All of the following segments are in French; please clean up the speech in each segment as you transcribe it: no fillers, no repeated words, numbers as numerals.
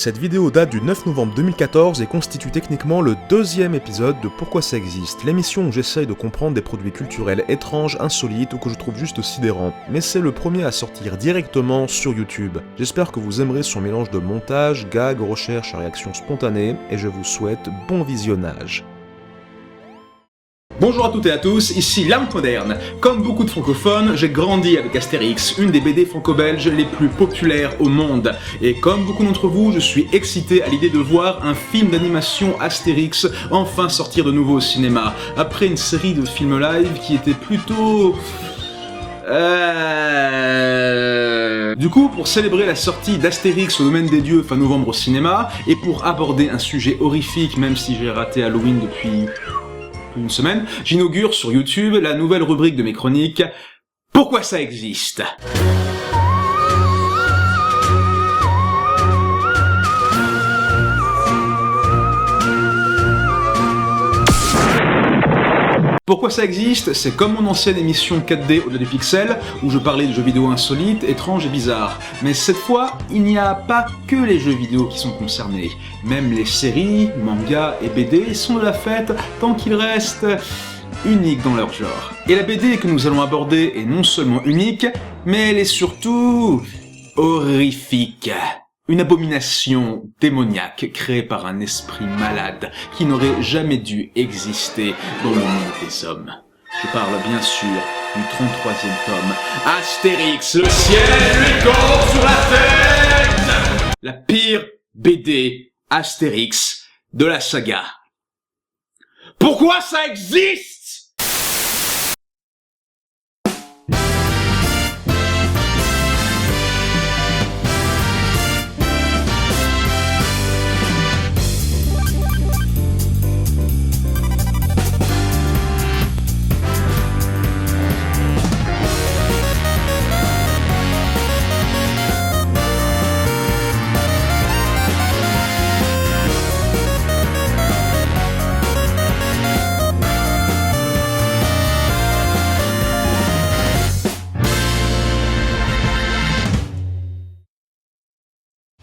Cette vidéo date du 9 novembre 2014 et constitue techniquement le deuxième épisode de Pourquoi ça existe, l'émission où j'essaye de comprendre des produits culturels étranges, insolites ou que je trouve juste sidérants. Mais c'est le premier à sortir directement sur YouTube. J'espère que vous aimerez son mélange de montage, gags, recherches et réactions spontanées, et je vous souhaite bon visionnage. Bonjour à toutes et à tous, ici Lampe Moderne. Comme beaucoup de francophones, j'ai grandi avec Astérix, une des BD franco-belges les plus populaires au monde. Et comme beaucoup d'entre vous, je suis excité à l'idée de voir un film d'animation Astérix enfin sortir de nouveau au cinéma, après une série de films live qui était plutôt... Du coup, pour célébrer la sortie d'Astérix au domaine des dieux fin novembre au cinéma, et pour aborder un sujet horrifique même si j'ai raté Halloween depuis... une semaine, j'inaugure sur YouTube la nouvelle rubrique de mes chroniques « Pourquoi ça existe ?» Pourquoi ça existe, c'est comme mon ancienne émission 4D au-delà du pixel, où je parlais de jeux vidéo insolites, étranges et bizarres. Mais cette fois, il n'y a pas que les jeux vidéo qui sont concernés. Même les séries, mangas et BD sont de la fête tant qu'ils restent uniques dans leur genre. Et la BD que nous allons aborder est non seulement unique, mais elle est surtout horrifique. Une abomination démoniaque créée par un esprit malade qui n'aurait jamais dû exister dans le monde des hommes. Je parle bien sûr du 33e tome, Astérix, le ciel lui tombe sur la tête! La pire BD Astérix de la saga. Pourquoi ça existe?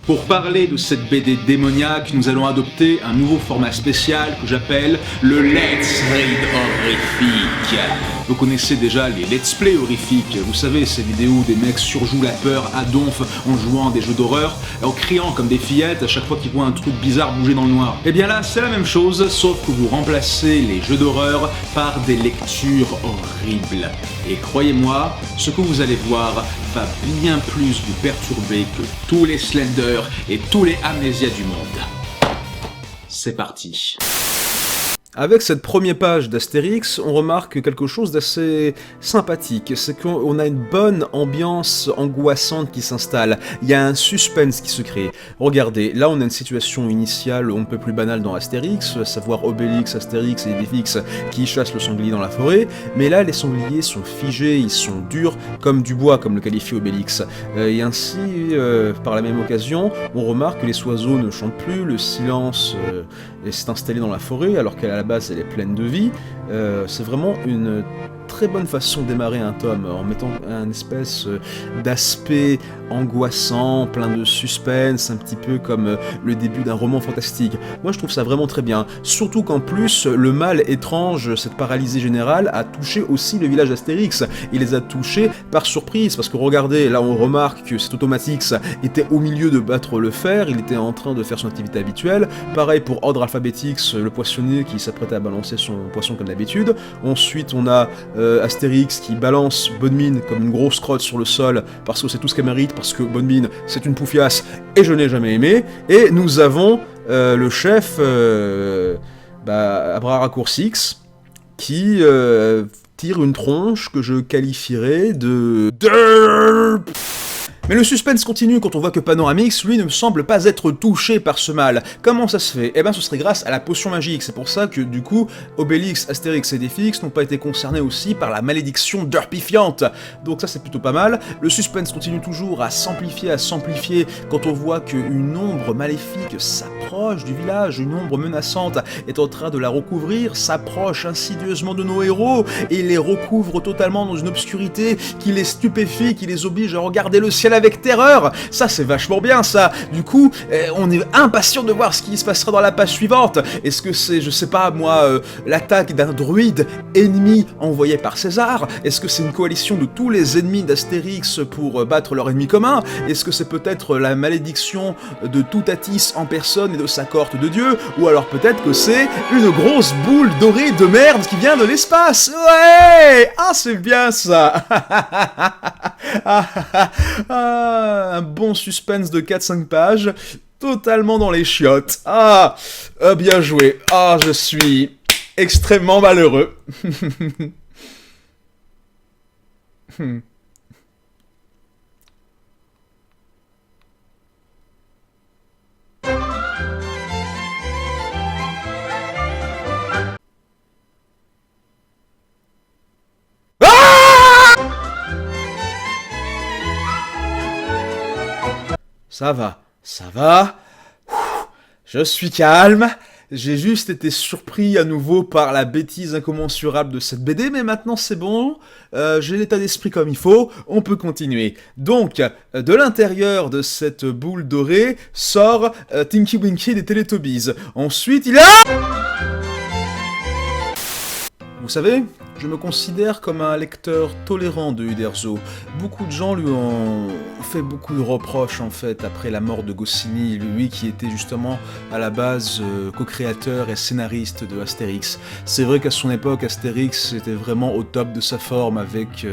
Pour parler de cette BD démoniaque, nous allons adopter un nouveau format spécial que j'appelle le Let's Read horrifique. Vous connaissez déjà les Let's Play horrifiques, vous savez, ces vidéos où des mecs surjouent la peur à donf en jouant à des jeux d'horreur, en criant comme des fillettes à chaque fois qu'ils voient un truc bizarre bouger dans le noir. Et bien là, c'est la même chose, sauf que vous remplacez les jeux d'horreur par des lectures horribles. Et croyez-moi, ce que vous allez voir va bien plus vous perturber que tous les Slender et tous les Amnésias du monde. C'est parti. Avec cette première page d'Astérix, on remarque quelque chose d'assez sympathique, c'est qu'on a une bonne ambiance angoissante qui s'installe, il y a un suspense qui se crée. Regardez, là on a une situation initiale on ne peut plus banale dans Astérix, à savoir Obélix, Astérix et Vifix qui chassent le sanglier dans la forêt, mais là les sangliers sont figés, ils sont durs comme du bois, comme le qualifie Obélix. Et ainsi, par la même occasion, on remarque que les oiseaux ne chantent plus, le silence s'est installé dans la forêt alors qu'à la base elle est pleine de vie. C'est vraiment une très bonne façon de démarrer un tome en mettant un espèce d'aspect angoissant, plein de suspense, un petit peu comme le début d'un roman fantastique. Moi je trouve ça vraiment très bien, surtout qu'en plus le mal étrange, cette paralysie générale a touché aussi le village d'Astérix. Il les a touchés par surprise parce que regardez, là on remarque que cet Automatix était au milieu de battre le fer, il était en train de faire son activité habituelle. Pareil pour Ordre Alphabetix, le poissonnier qui s'apprêtait à balancer son poisson comme d'habitude. Ensuite on a Astérix qui balance Bonne Mine comme une grosse crotte sur le sol parce que c'est tout ce qu'elle mérite, parce que Bonne Mine c'est une poufiasse et je n'ai jamais aimé. Et nous avons le chef à bras raccourcix qui tire une tronche que je qualifierais de... Mais le suspense continue quand on voit que Panoramix, lui, ne semble pas être touché par ce mal. Comment ça se fait? Eh ben ce serait grâce à la potion magique, c'est pour ça que du coup, Obélix, Astérix et Vifix n'ont pas été concernés aussi par la malédiction d'Urpifiante. Donc ça c'est plutôt pas mal. Le suspense continue toujours à s'amplifier quand on voit qu'une ombre maléfique s'approche proche du village, une ombre menaçante est en train de la recouvrir, s'approche insidieusement de nos héros et les recouvre totalement dans une obscurité qui les stupéfie, qui les oblige à regarder le ciel avec terreur. Ça, c'est vachement bien, ça. Du coup, on est impatient de voir ce qui se passera dans la page suivante. Est-ce que c'est, je sais pas moi, l'attaque d'un druide ennemi envoyé par César? Est-ce que c'est une coalition de tous les ennemis d'Astérix pour battre leur ennemi commun? Est-ce que c'est peut-être la malédiction de Toutatis en personne et de sa cohorte de dieux? Ou alors peut-être que c'est une grosse boule dorée de merde qui vient de l'espace? Ouais! Ah, c'est bien ça! Un bon suspense de 4-5 pages, totalement dans les chiottes. Bien joué. Je suis extrêmement malheureux. Ça va, ça va. Je suis calme. J'ai juste été surpris à nouveau par la bêtise incommensurable de cette BD, mais maintenant c'est bon, j'ai l'état d'esprit comme il faut, on peut continuer. Donc, de l'intérieur de cette boule dorée sort Tinky Winky des Teletubbies. Ensuite, il a... Vous savez, je me considère comme un lecteur tolérant de Uderzo. Beaucoup de gens lui ont fait beaucoup de reproches en fait après la mort de Goscinny, lui qui était justement à la base co-créateur et scénariste de Astérix. C'est vrai qu'à son époque, Astérix était vraiment au top de sa forme avec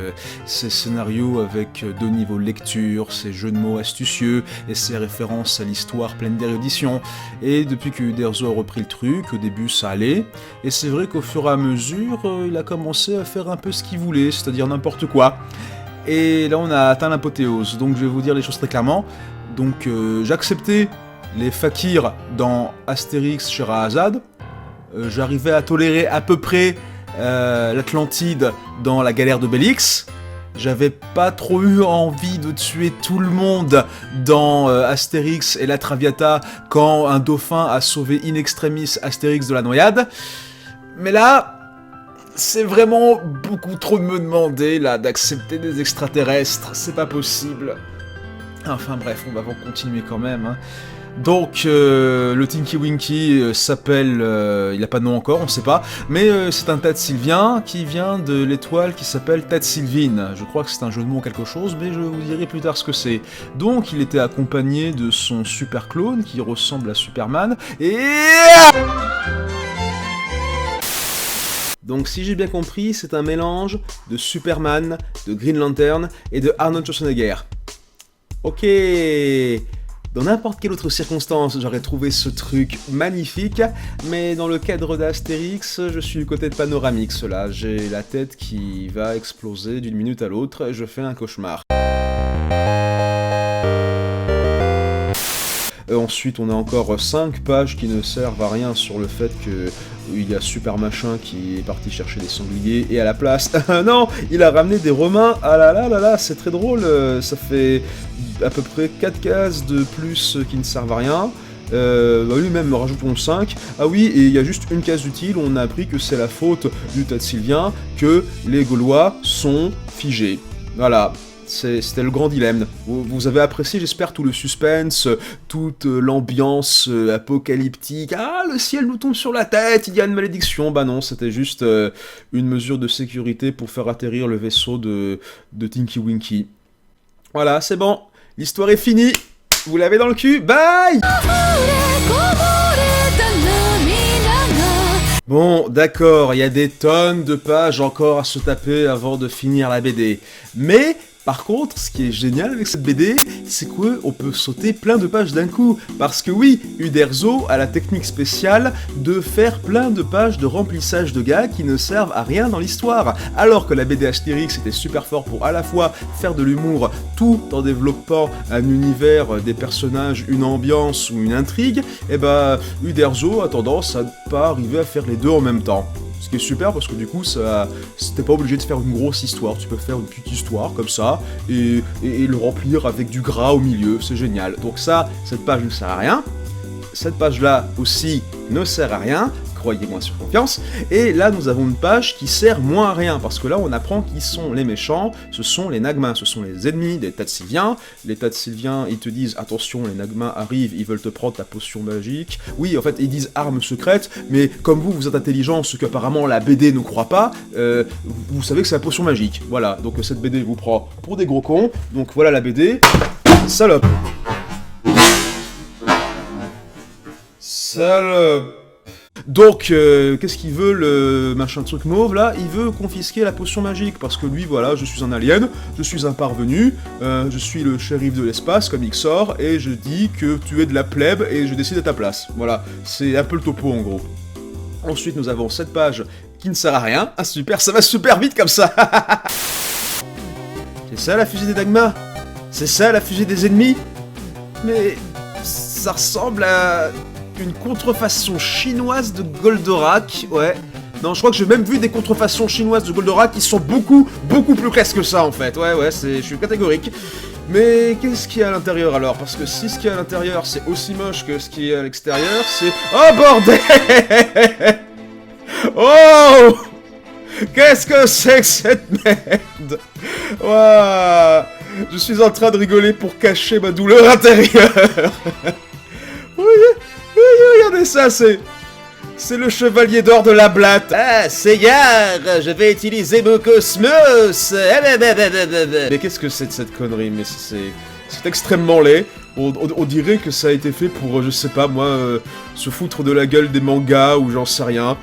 ses scénarios avec deux niveaux de lecture, ses jeux de mots astucieux et ses références à l'histoire pleine d'érudition. Et depuis que Uderzo a repris le truc, au début ça allait, et c'est vrai qu'au fur et à mesure, il a commencé à faire un peu ce qu'il voulait, c'est-à-dire n'importe quoi. Et là on a atteint l'apothéose, donc je vais vous dire les choses très clairement. Donc j'acceptais les fakirs dans Astérix Scheherazade, j'arrivais à tolérer à peu près l'Atlantide dans la galère de Bélix, j'avais pas trop eu envie de tuer tout le monde dans Astérix et la Traviata quand un dauphin a sauvé in extremis Astérix de la noyade, mais là... c'est vraiment beaucoup trop de me demander, là, d'accepter des extraterrestres, c'est pas possible. Enfin bref, on va continuer quand même, hein. Donc, le Tinky Winky s'appelle... il a pas de nom encore, on sait pas, mais c'est un Tad Sylvien qui vient de l'étoile qui s'appelle Tad Sylvine. Je crois que c'est un jeu de mots quelque chose, mais je vous dirai plus tard ce que c'est. Donc, il était accompagné de son super clone qui ressemble à Superman, et... Donc si j'ai bien compris, c'est un mélange de Superman, de Green Lantern et de Arnold Schwarzenegger. Ok, dans n'importe quelle autre circonstance, j'aurais trouvé ce truc magnifique, mais dans le cadre d'Astérix, je suis du côté de Panoramix, là. J'ai la tête qui va exploser d'une minute à l'autre, et je fais un cauchemar. Ensuite, on a encore 5 pages qui ne servent à rien sur le fait qu'il y a Super Machin qui est parti chercher des sangliers, et à la place, non, il a ramené des Romains, ah là là là là, c'est très drôle, ça fait à peu près 4 cases de plus qui ne servent à rien. Lui-même, rajoutons 5. Ah oui, et il y a juste une case utile, on a appris que c'est la faute du Tad Sylvien que les Gaulois sont figés. Voilà. C'était le grand dilemme. Vous avez apprécié, j'espère, tout le suspense, toute l'ambiance apocalyptique. Ah, le ciel nous tombe sur la tête, il y a une malédiction. Bah non, c'était juste une mesure de sécurité pour faire atterrir le vaisseau de Tinky Winky. Voilà, c'est bon, l'histoire est finie. Vous l'avez dans le cul, bye! Bon, d'accord, il y a des tonnes de pages encore à se taper avant de finir la BD. Mais... par contre, ce qui est génial avec cette BD, c'est qu'on peut sauter plein de pages d'un coup. Parce que oui, Uderzo a la technique spéciale de faire plein de pages de remplissage de gags qui ne servent à rien dans l'histoire. Alors que la BD Astérix était super fort pour à la fois faire de l'humour tout en développant un univers, des personnages, une ambiance ou une intrigue, et bah Uderzo a tendance à ne pas arriver à faire les deux en même temps. Ce qui est super parce que du coup, t'es pas obligé de faire une grosse histoire, tu peux faire une petite histoire comme ça, et le remplir avec du gras au milieu, c'est génial. Donc ça, cette page ne sert à rien. cette page-là aussi ne sert à rien, croyez-moi sur confiance, et là nous avons une page qui sert moins à rien, parce que là on apprend qui sont les méchants, ce sont les Nagmas, ce sont les ennemis des Tatsylviens. Les Tatsylviens, ils te disent, attention, les Nagmas arrivent, ils veulent te prendre ta potion magique. Oui, en fait, ils disent arme secrète, mais comme vous êtes intelligent, ce qu'apparemment la BD ne croit pas, vous savez que c'est la potion magique. Voilà, donc cette BD vous prend pour des gros cons, donc voilà la BD, salope. Salope. Donc, qu'est-ce qu'il veut, le machin truc mauve, là? Il veut confisquer la potion magique, parce que lui, voilà, je suis un alien, je suis un parvenu, je suis le shérif de l'espace, comme Ixor, et je dis que tu es de la plèbe, et je décide à ta place. Voilà, c'est un peu le topo, en gros. Ensuite, nous avons cette page qui ne sert à rien. Ah super, ça va super vite comme ça. C'est ça la fusée des Nagmas? C'est ça la fusée des ennemis? Mais ça ressemble à une contrefaçon chinoise de Goldorak, ouais. Non, je crois que j'ai même vu des contrefaçons chinoises de Goldorak qui sont beaucoup plus classe que ça en fait. Ouais, je suis catégorique. Mais qu'est-ce qu'il y a à l'intérieur alors? Parce que si ce qu'il y a à l'intérieur c'est aussi moche que ce qu'il y a à l'extérieur, c'est... Oh bordel! Oh! Qu'est-ce que c'est que cette merde? Ouah! Je suis en train de rigoler pour cacher ma douleur intérieure. Oui, regardez ça, c'est le chevalier d'or de la blatte. Ah, Seigneur, je vais utiliser mon cosmos. Mais qu'est-ce que c'est de cette connerie? Mais c'est extrêmement laid. On dirait que ça a été fait pour, je sais pas moi, se foutre de la gueule des mangas ou j'en sais rien.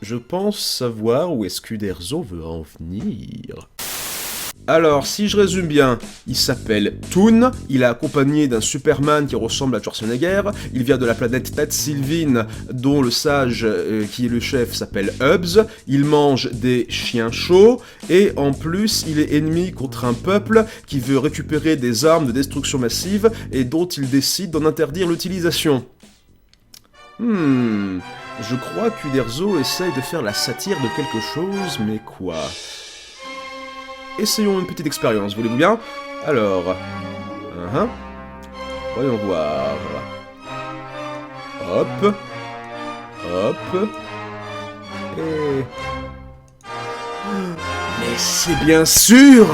Je pense savoir où est-ce qu'Uderzo veut en venir. Alors, si je résume bien, il s'appelle Toon, il est accompagné d'un Superman qui ressemble à Schwarzenegger, il vient de la planète Tatsylvine, dont le sage, qui est le chef, s'appelle Hubs, il mange des chiens chauds, et en plus, il est ennemi contre un peuple qui veut récupérer des armes de destruction massive, et dont il décide d'en interdire l'utilisation. Je crois qu'Uderzo essaye de faire la satire de quelque chose, mais quoi? Essayons une petite expérience, voulez-vous bien? Alors... Voyons voir... Hop... Hop... Et... Mais c'est bien sûr!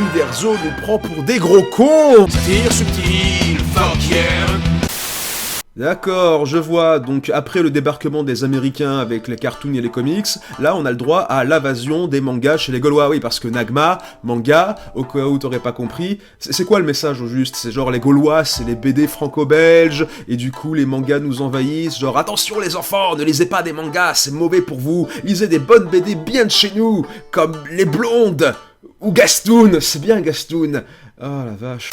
Uderzo nous prend pour des gros cons! Tir subtil, fuck yeah. D'accord, je vois, donc après le débarquement des Américains avec les cartoons et les comics, là on a le droit à l'invasion des mangas chez les Gaulois, oui, parce que Nagma, manga, au cas où t'aurais pas compris, c'est quoi le message au juste? C'est genre les Gaulois, c'est les BD franco-belges, et du coup les mangas nous envahissent, genre attention les enfants, ne lisez pas des mangas, c'est mauvais pour vous, lisez des bonnes BD bien de chez nous, comme Les Blondes, ou Gastoun, c'est bien Gastoun, ah la vache.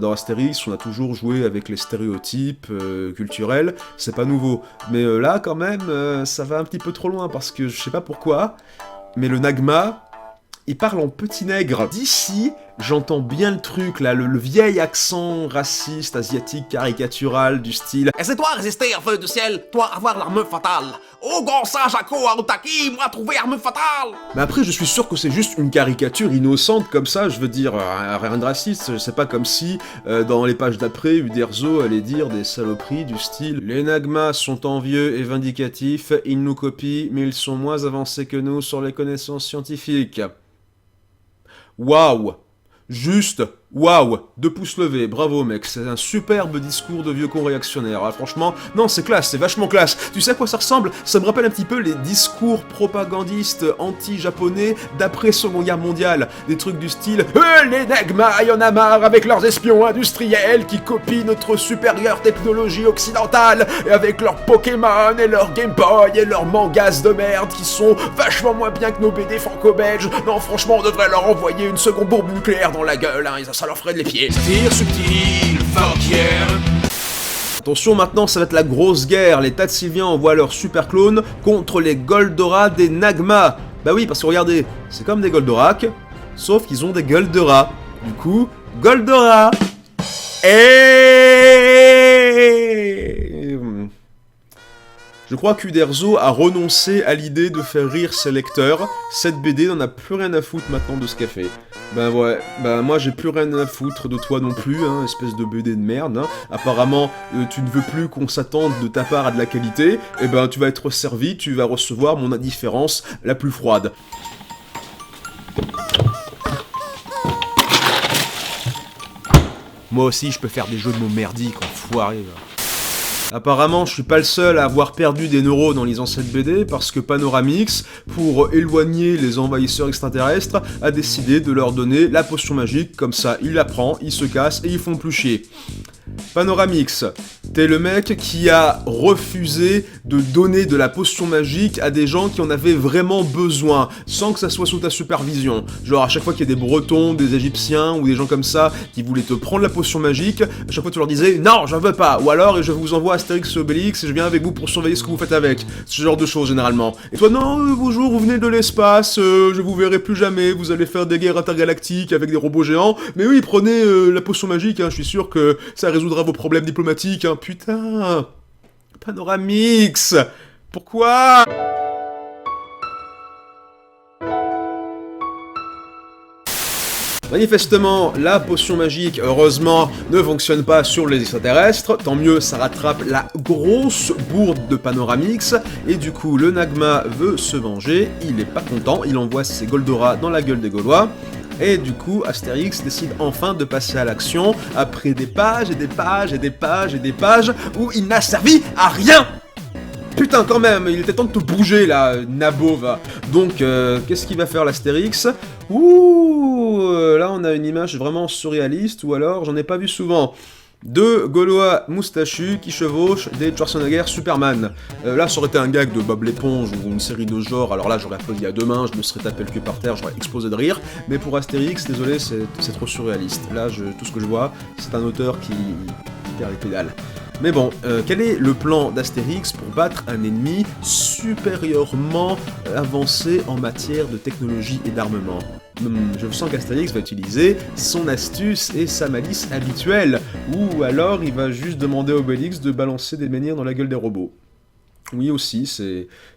Dans Astérix, on a toujours joué avec les stéréotypes culturels, c'est pas nouveau. Mais là, quand même, ça va un petit peu trop loin, parce que je sais pas pourquoi, mais le Nagma, il parle en petit nègre. D'ici, j'entends bien le truc, là, le vieil accent raciste, asiatique, caricatural, du style « Et c'est toi résister à feu du ciel, toi avoir l'arme fatale. Oh gonsa Jaco Arutaki, moi trouver arme fatale !» Mais après, je suis sûr que c'est juste une caricature innocente comme ça, je veux dire, rien de raciste, c'est pas comme si, dans les pages d'après, Uderzo allait dire des saloperies du style « Les Nagmas sont envieux et vindicatifs, ils nous copient, mais ils sont moins avancés que nous sur les connaissances scientifiques. » Waouh! Juste, waouh, 2 pouces levés, bravo mec, c'est un superbe discours de vieux con réactionnaire, ah, franchement, non c'est classe, c'est vachement classe, tu sais à quoi ça ressemble? Ça me rappelle un petit peu les discours propagandistes anti-japonais d'après Seconde Guerre mondiale, des trucs du style « Les Nagmas, y'en a marre avec leurs espions industriels qui copient notre supérieure technologie occidentale, et avec leurs Pokémon et leurs Game Boy et leurs mangas de merde qui sont vachement moins bien que nos BD franco-belges, non franchement on devrait leur envoyer une seconde bombe nucléaire dans la gueule, hein, ça leur ferait de les pieds. » Tir subtil, fuck yeah. Attention, maintenant ça va être la grosse guerre, les Tatsylviens envoient leurs super clones contre les Goldorak des Nagmas. Bah oui, parce que regardez, c'est comme des Goldorak, sauf qu'ils ont des gueules de rat. Du coup, Goldorak. Et... Je crois qu'Uderzo a renoncé à l'idée de faire rire ses lecteurs. Cette BD n'en a plus rien à foutre maintenant de ce qu'elle fait. Ben ouais, ben moi j'ai plus rien à foutre de toi non plus, hein, espèce de BD de merde. Hein. Apparemment, tu ne veux plus qu'on s'attende de ta part à de la qualité. Et ben tu vas être servi, tu vas recevoir mon indifférence la plus froide. Moi aussi je peux faire des jeux de mots merdiques, enfoiré là. Apparemment, je suis pas le seul à avoir perdu des neurones en lisant cette BD, parce que Panoramix, pour éloigner les envahisseurs extraterrestres, a décidé de leur donner la potion magique, comme ça il la prend, ils se cassent et ils font plus chier. Panoramix, t'es le mec qui a refusé de donner de la potion magique à des gens qui en avaient vraiment besoin, sans que ça soit sous ta supervision. Genre à chaque fois qu'il y a des Bretons, des Égyptiens ou des gens comme ça qui voulaient te prendre la potion magique, à chaque fois tu leur disais « Non, j'en veux pas !» ou alors « Je vous envoie Astérix et Obélix et je viens avec vous pour surveiller ce que vous faites avec. » Ce genre de choses généralement. Et toi « Non, bonjour, vous venez de l'espace, je vous verrai plus jamais, vous allez faire des guerres intergalactiques avec des robots géants, mais oui, prenez la potion magique, hein, je suis sûr que ça résoudra vos problèmes diplomatiques, hein, putain. Panoramix, pourquoi ? Manifestement, la potion magique, heureusement, ne fonctionne pas sur les extraterrestres, tant mieux, ça rattrape la grosse bourde de Panoramix, et du coup, le Nagma veut se venger, il est pas content, il envoie ses Goldoras dans la gueule des Gaulois, et du coup, Astérix décide enfin de passer à l'action, après des pages et des pages et des pages et des pages, où il n'a servi à rien. Putain, quand même, il était temps de te bouger, là, Nabo, va. Donc, qu'est-ce qu'il va faire, l'Astérix ? Ouh, là, on a une image vraiment surréaliste, ou alors, j'en ai pas vu souvent. Deux Gaulois moustachus qui chevauchent des Schwarzenegger Superman. Là, ça aurait été un gag de Bob l'éponge ou une série de ce genre, alors là, j'aurais applaudi à deux mains, je me serais tapé le cul par terre, j'aurais explosé de rire, mais pour Astérix, désolé, c'est trop surréaliste. Là, tout ce que je vois, c'est un auteur qui perd les pédales. Mais bon, quel est le plan d'Astérix pour battre un ennemi supérieurement avancé en matière de technologie et d'armement ? Je sens qu'Astérix va utiliser son astuce et sa malice habituelle, ou alors il va juste demander à Obélix de balancer des menhirs dans la gueule des robots. Oui aussi,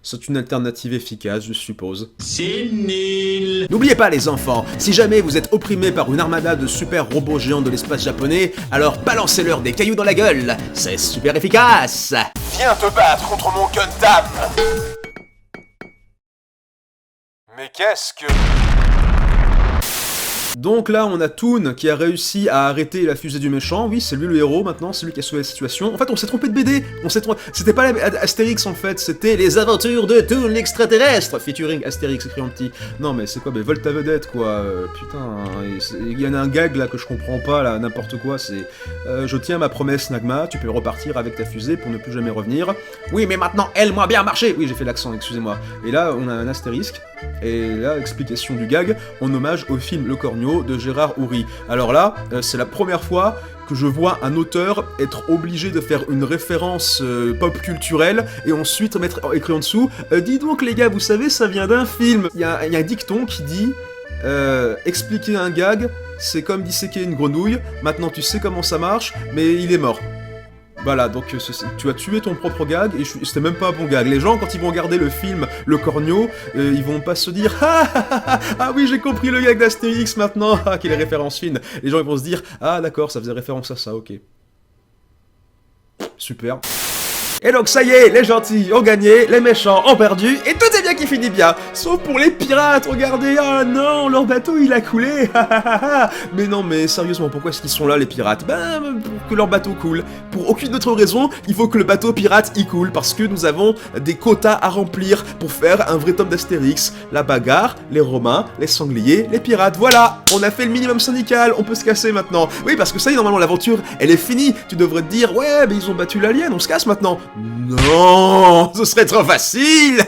c'est une alternative efficace, je suppose. C'est nul. N'oubliez pas les enfants, si jamais vous êtes opprimés par une armada de super robots géants de l'espace japonais, alors balancez-leur des cailloux dans la gueule, c'est super efficace. Viens te battre contre mon Gundam. Mais qu'est-ce que... Donc là, on a Toon qui a réussi à arrêter la fusée du méchant. Oui, c'est lui le héros maintenant, c'est lui qui a sauvé la situation. En fait, on s'est trompé de BD. C'était pas Astérix en fait, c'était Les Aventures de Toon l'extraterrestre, featuring Astérix écrit en petit. Non mais c'est quoi, mais Volta vedette quoi. Putain, il y en a un gag là que je comprends pas là, n'importe quoi. C'est je tiens ma promesse Nagma, tu peux repartir avec ta fusée pour ne plus jamais revenir. Oui, mais maintenant elle m'a bien marché. Oui, j'ai fait l'accent, excusez-moi. Et là, on a un astérisque. Et là, explication du gag en hommage au film Le Corneau de Gérard Houry. Alors là, c'est la première fois que je vois un auteur être obligé de faire une référence pop culturelle et ensuite mettre écrit en dessous dis donc les gars, vous savez, ça vient d'un film. Il y a un dicton qui dit expliquer un gag, c'est comme disséquer une grenouille. Maintenant, tu sais comment ça marche, mais il est mort. Voilà, donc tu as tué ton propre gag, et c'était même pas un bon gag. Les gens, quand ils vont regarder le film Le Corneau, ils vont pas se dire « Ah oui, j'ai compris le gag d'Astérix maintenant, ah, quelle référence fine !» Les gens, ils vont se dire « Ah d'accord, ça faisait référence à ça, ok. » Super. Et donc ça y est, les gentils ont gagné, les méchants ont perdu, et tout est bien qui finit bien. Sauf pour les pirates, regardez, ah non, leur bateau il a coulé, mais non, mais sérieusement, pourquoi est-ce qu'ils sont là les pirates ? Ben, pour que leur bateau coule. Pour aucune autre raison, il faut que le bateau pirate y coule, parce que nous avons des quotas à remplir pour faire un vrai tome d'Astérix. La bagarre, les Romains, les sangliers, les pirates, voilà, on a fait le minimum syndical, on peut se casser maintenant. Oui, parce que ça y est, normalement l'aventure, elle est finie, tu devrais te dire, ouais, mais ils ont battu l'alien, on se casse maintenant. Non, ce serait trop facile.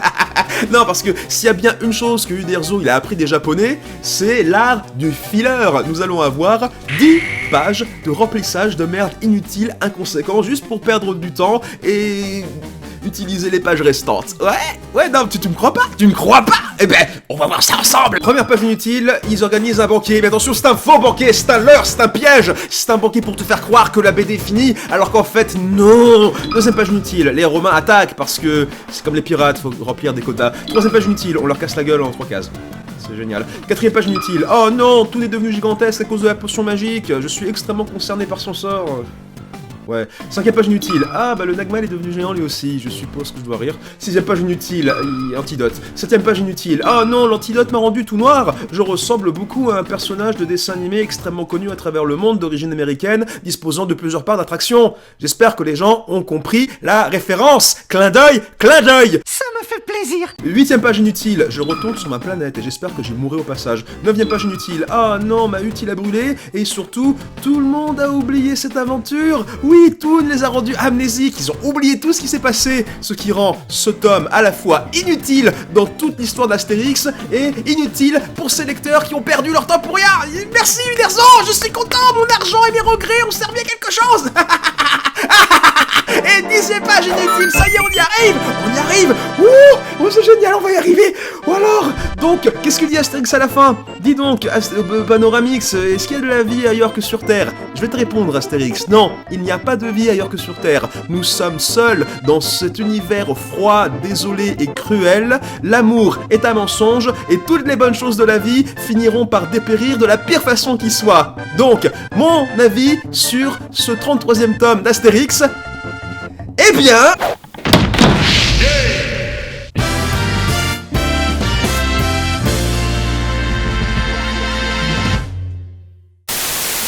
Non, parce que s'il y a bien une chose que Uderzo il a appris des japonais, c'est l'art du filler. Nous allons avoir 10 pages de remplissage de merde inutile, inconséquent, juste pour perdre du temps et utiliser les pages restantes. Ouais, non, tu me crois pas? Tu me crois pas? Eh ben, on va voir ça ensemble. Première page inutile, ils organisent un banquet. Mais attention, c'est un faux banquet, c'est un leurre, c'est un piège. C'est un banquet pour te faire croire que la BD est finie, alors qu'en fait, non. Deuxième page inutile, les Romains attaquent parce que c'est comme les pirates, faut remplir des quotas. Troisième page inutile, on leur casse la gueule en 3 cases. C'est génial. Quatrième page inutile. Oh non, tout est devenu gigantesque à cause de la potion magique. Je suis extrêmement concerné par son sort. Ouais. Cinquième page inutile. Ah bah le Nagmal est devenu géant lui aussi, je suppose que je dois rire. Sixième page inutile, antidote. Septième page inutile. Oh non, l'antidote m'a rendu tout noir. Je ressemble beaucoup à un personnage de dessin animé extrêmement connu à travers le monde d'origine américaine, disposant de plusieurs parts d'attraction. J'espère que les gens ont compris la référence. Clin d'œil, clin d'œil. Ça me fait plaisir. Huitième page inutile. Je retourne sur ma planète et j'espère que j'ai mourrai au passage. Neuvième page inutile. Ah non, ma hutte il a brûlé. Et surtout, tout le monde a oublié cette aventure. Oui, Toon les a rendus amnésiques, ils ont oublié tout ce qui s'est passé, ce qui rend ce tome à la fois inutile dans toute l'histoire d'Astérix et inutile pour ces lecteurs qui ont perdu leur temps pour rien. Merci Uderzo, je suis content, mon argent et mes regrets ont servi à quelque chose. Et 10e page inutile, ça y est, on y arrive. Oh, c'est génial, on va y arriver. Ou alors, donc, qu'est-ce que dit Astérix à la fin? Dis donc, Panoramix, est-ce qu'il y a de la vie ailleurs que sur Terre? Je vais te répondre, Astérix, non, il n'y a pas de vie ailleurs que sur Terre. Nous sommes seuls dans cet univers froid, désolé et cruel. L'amour est un mensonge et toutes les bonnes choses de la vie finiront par dépérir de la pire façon qui soit. Donc, mon avis sur ce 33e tome d'Astérix, eh bien...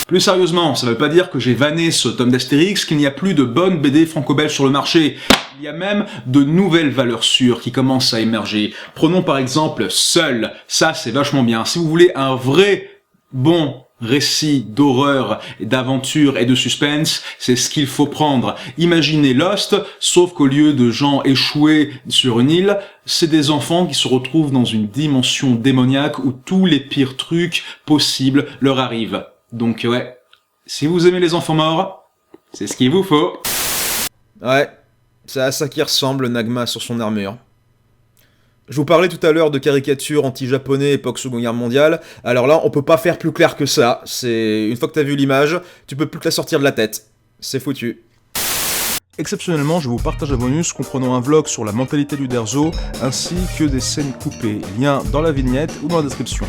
Plus sérieusement, ça veut pas dire que j'ai vanné ce tome d'Astérix, qu'il n'y a plus de bonnes BD franco-belges sur le marché. Il y a même de nouvelles valeurs sûres qui commencent à émerger. Prenons par exemple Seul, ça c'est vachement bien. Si vous voulez un vrai bon récit d'horreur, d'aventure et de suspense, c'est ce qu'il faut prendre. Imaginez Lost, sauf qu'au lieu de gens échoués sur une île, c'est des enfants qui se retrouvent dans une dimension démoniaque où tous les pires trucs possibles leur arrivent. Donc ouais, si vous aimez les enfants morts, c'est ce qu'il vous faut. Ouais, c'est à ça qui ressemble Nagma sur son armure. Je vous parlais tout à l'heure de caricatures anti-japonais époque Seconde Guerre mondiale, alors là on peut pas faire plus clair que ça, c'est une fois que t'as vu l'image, tu peux plus te la sortir de la tête. C'est foutu. Exceptionnellement, je vous partage un bonus comprenant un vlog sur la mentalité d'Uderzo, ainsi que des scènes coupées, lien dans la vignette ou dans la description.